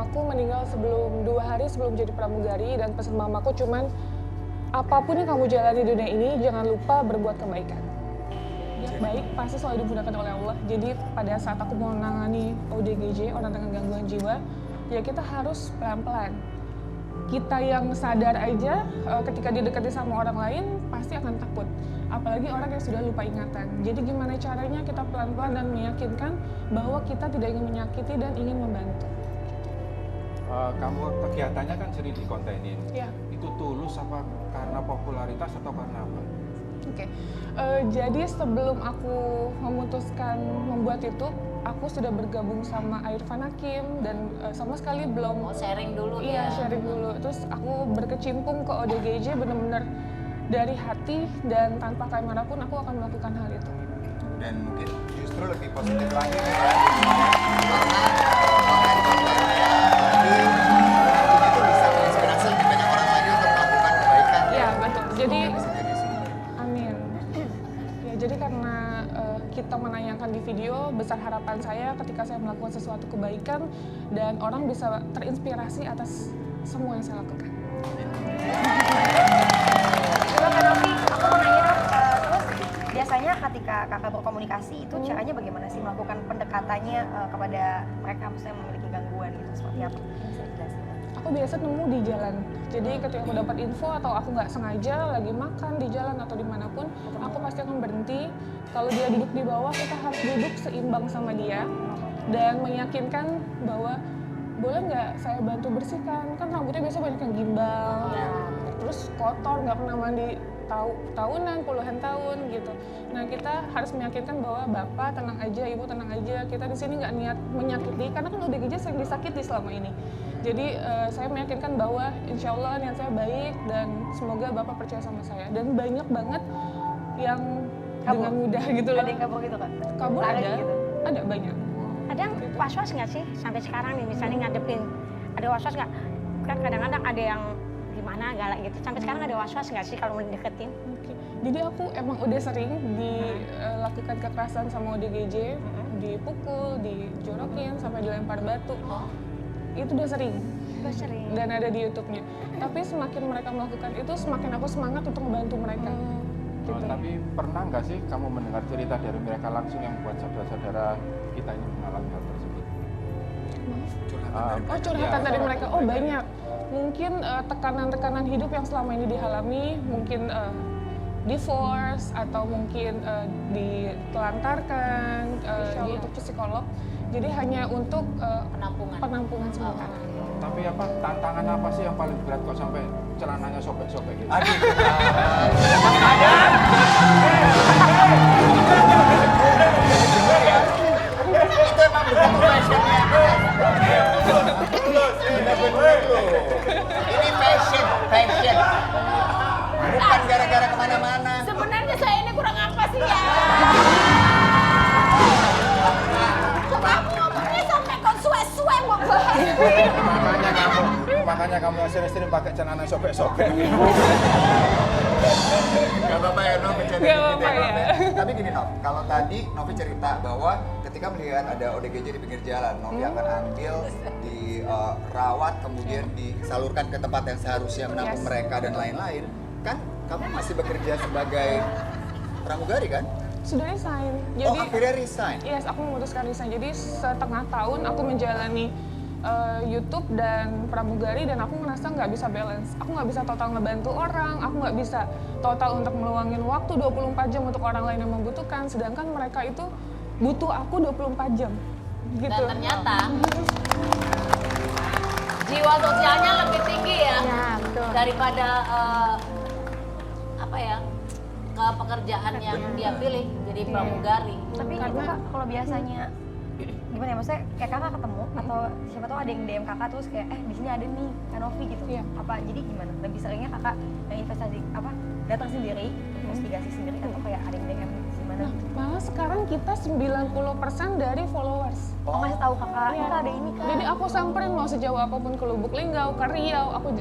mamaku meninggal 2 hari sebelum jadi pramugari, dan pesan mamaku cuman apapun yang kamu jalani di dunia ini jangan lupa berbuat kebaikan. Ya, baik pasti selalu dimudahkan oleh Allah. Jadi pada saat aku mau menangani ODGJ, orang dengan gangguan jiwa, ya kita harus pelan-pelan. Kita yang sadar aja ketika didekati sama orang lain pasti akan takut. Apalagi orang yang sudah lupa ingatan. Jadi gimana caranya kita pelan-pelan dan meyakinkan bahwa kita tidak ingin menyakiti dan ingin membantu. Kamu kegiatannya kan sering dikontenin. Ya. Itu tulus apa karena popularitas atau karena apa? Oke. Jadi sebelum aku memutuskan membuat YouTube, aku sudah bergabung sama Irfan Hakim dan sama sekali belum sharing dulu ya. Iya, sharing dulu. Terus aku berkecimpung ke ODGJ benar-benar dari hati dan tanpa kamera pun aku akan melakukan hal itu. Dan mungkin justru lebih positif lagi nih ya, karena itu bisa menginspirasi lebih banyak orang lagi untuk melakukan kebaikan. Iya, betul. Jadi bisa jadi sih. amin. Ya, jadi karena kita menayangkan di video, besar harapan saya ketika saya melakukan sesuatu kebaikan dan orang bisa terinspirasi atas semua yang saya lakukan. Biasanya ketika kakak berkomunikasi itu caranya bagaimana sih melakukan pendekatannya kepada mereka misalnya memiliki gangguan gitu, seperti apa? Bisa dijelasin? Aku biasa nemu di jalan. Jadi ketika aku dapat info atau aku nggak sengaja lagi makan di jalan atau dimanapun, aku pasti akan berhenti. Kalau dia duduk di bawah, kita harus duduk seimbang sama dia dan meyakinkan bahwa boleh nggak saya bantu bersihkan? Kan rambutnya biasa banyak yang gimbal, terus kotor, nggak pernah mandi tahunan, puluhan tahun gitu. Nah, kita harus meyakinkan bahwa bapak tenang aja, ibu tenang aja, kita di sini nggak niat menyakiti, karena kan ODGJ sering disakiti selama ini. Jadi saya meyakinkan bahwa insya Allah niat saya baik dan semoga bapak percaya sama saya. Dan banyak banget yang dengan mudah gitu loh. Ada yang kabur gitu kan? Kabur ada, gitu. Ada banyak. Ada was-was nggak sih sampai sekarang nih misalnya ngadepin, ada was-was nggak? Kan kadang-kadang ada yang gimana galak gitu, sampai sekarang ada was-was nggak sih kalau mau dideketin? Oke. Jadi aku emang udah sering dilakukan kekerasan sama ODGJ, dipukul, dijorokin, sampai dilempar batu. Itu udah sering. Udah sering. Dan ada di YouTube-nya. Tapi semakin mereka melakukan itu, semakin aku semangat untuk membantu mereka. Gitu. Tapi pernah nggak sih kamu mendengar cerita dari mereka langsung yang buat saudara-saudara kita ini mengalami hal tersebut? Curhatan dari mereka. Oh, banyak. Mungkin tekanan-tekanan hidup yang selama ini dialami, mungkin divorce atau mungkin ditelantarkan untuk psikolog. Jadi hanya untuk penampungan sementara. Tapi apa tantangan apa sih yang paling berat kok sampai celananya sobek-sobek gitu? Aduh. Itu emang begitu fashionnya. Ini fashion. Bukan gara-gara kemana-mana. Sebenarnya saya ini kurang apa sih ya? Kok kamu ngomongnya sampai kok suwe-suwe mau bahas? Makanya kamu sering pakai celana sobek-sobek. Gak apa-apa ya Novi cerita Gak apa-apa ya. Tapi gini Nov, kalau tadi Novi cerita bahwa ketika melihat ada ODGJ di pinggir jalan, Novi akan ambil, dirawat, kemudian disalurkan ke tempat yang seharusnya menampung mereka dan lain-lain. Kan kamu masih bekerja sebagai pramugari kan? Sudah resign. Oh, akhirnya resign? Yes, aku memutuskan resign. Jadi setengah tahun aku menjalani YouTube dan pramugari dan aku merasa nggak bisa balance. Aku nggak bisa total ngebantu orang, aku nggak bisa total untuk meluangin waktu 24 jam untuk orang lain yang membutuhkan, sedangkan mereka itu butuh aku 24 jam. Gitu. Dan ternyata jiwa sosialnya lebih tinggi ya, betul. daripada pekerjaan yang dia pilih jadi pramugari. Tapi itu Kak, kalau biasanya gimana ya, maksudnya kayak kakak ketemu atau siapa tahu ada yang DM kakak terus kayak di sini ada nih Kanovi gitu. Iya. Apa jadi gimana? Lebih seringnya kakak yang investasi datang sendiri, investigasi sendiri atau kayak ada yang DM gimana gitu? Malah sekarang kita 90% dari followers. Oh, ngasih tahu kakak, ini ada ini kan. Jadi aku samperin mau sejauh apapun ke Lubuk Linggau, ke Riau, aku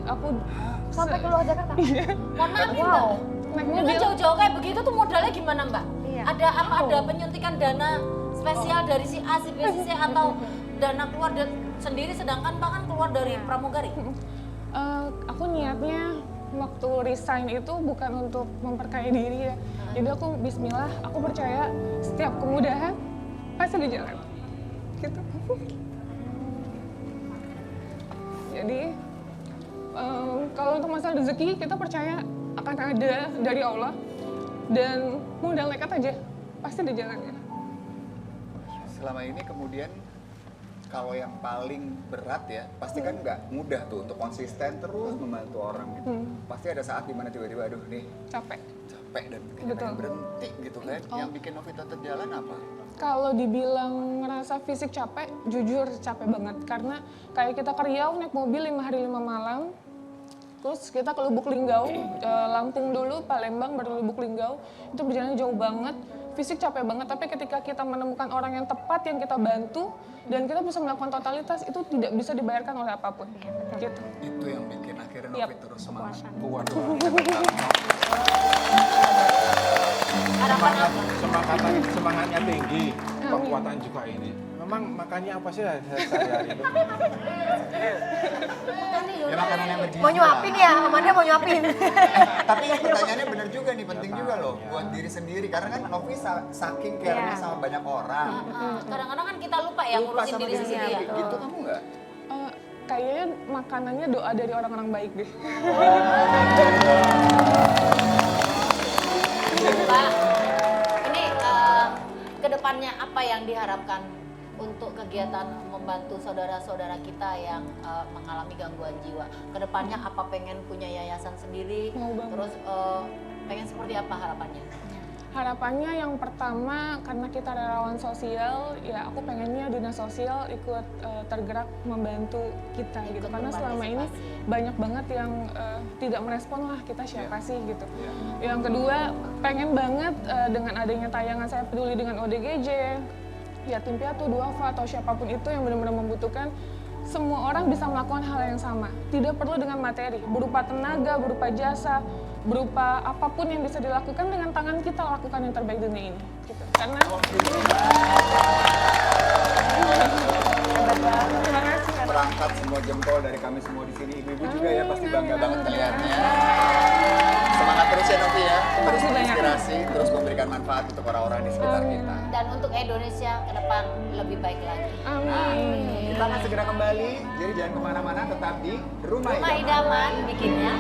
Sampai ke luar Jakarta. Mohon maaf nih Wow. Mbak, dengan jauh-jauh kayak begitu tuh modalnya gimana Mbak? Iya. Ada penyuntikan dana spesial dari si A, si B, si C atau dana keluar sendiri sedangkan Mbak kan keluar dari pramugari. Aku niatnya waktu resign itu bukan untuk memperkaya diri ya. Jadi aku bismillah, aku percaya setiap kemudahan pasti ada jalan. Gitu. Jadi kalau untuk masalah rezeki kita percaya akan ada dari Allah dan modal nekat aja pasti ada jalannya. Selama ini kemudian kalau yang paling berat ya, pasti kan nggak mudah tuh untuk konsisten terus membantu orang gitu. Pasti ada saat dimana tiba-tiba, aduh nih Capek. capek dan kayaknya Betul. pengen berhenti gitu kan. Yang bikin Novi tetap jalan apa? Kalau dibilang ngerasa fisik capek, jujur capek banget. Karena kayak kita ke Riau naik mobil 5 hari 5 malam, terus kita ke Lubuk Linggau, Lampung dulu, Palembang, baru Lubuk Linggau. Itu berjalan jauh banget, fisik capek banget. Tapi ketika kita menemukan orang yang tepat yang kita bantu, dan kita bisa melakukan totalitas, itu tidak bisa dibayarkan oleh apapun. Gitu. Itu yang bikin akhirnya Novi terus semangat. Waduh, Harapan apa? semangatnya tinggi, kekuatan juga ini. Memang makannya apa sih sehari-hari itu? Ya makanan yang bergizi. Mau nyuapin ya, Amanda mau nyuapin. Tapi pertanyaannya benar juga nih, penting juga loh buat diri sendiri. Karena kan Novi saking care-nya sama banyak orang. Kadang-kadang kan kita lupa ya Lupa ngurusin sama diri sendiri ya. Gitu kamu nggak? Kayaknya makanannya doa dari orang-orang baik deh. Mbak, ini kedepannya apa yang diharapkan untuk kegiatan membantu saudara-saudara kita yang mengalami gangguan jiwa? Kedepannya apa, pengen punya yayasan sendiri? Mau banget. Terus pengen seperti apa harapannya? Harapannya yang pertama, karena kita relawan sosial, ya aku pengennya dinas sosial ikut tergerak membantu kita gitu. Karena selama ini banyak banget yang tidak merespon lah kita siapa sih gitu. Yang kedua, pengen banget dengan adanya tayangan Saya Peduli dengan ODGJ, yatim piatu, duafa atau siapapun itu yang benar-benar membutuhkan, semua orang bisa melakukan hal yang sama. Tidak perlu dengan materi, berupa tenaga, berupa jasa, berupa apapun yang bisa dilakukan dengan tangan kita, lakukan yang terbaik dunia ini. Gitu. Karena terima kasih. Merangkat semua jempol dari kami semua di sini. Ibu-ibu juga ya pasti bangga banget kelihatannya. Semangat terus ya Novi ya, terus Makasih banyak. menginspirasi, terus memberikan manfaat untuk orang-orang di sekitar kita. Dan untuk Indonesia ke depan lebih baik lagi. Amin. Kita akan segera kembali, jadi jangan kemana-mana, tetap di Rumah Rumah Idaman. Idaman bikinnya.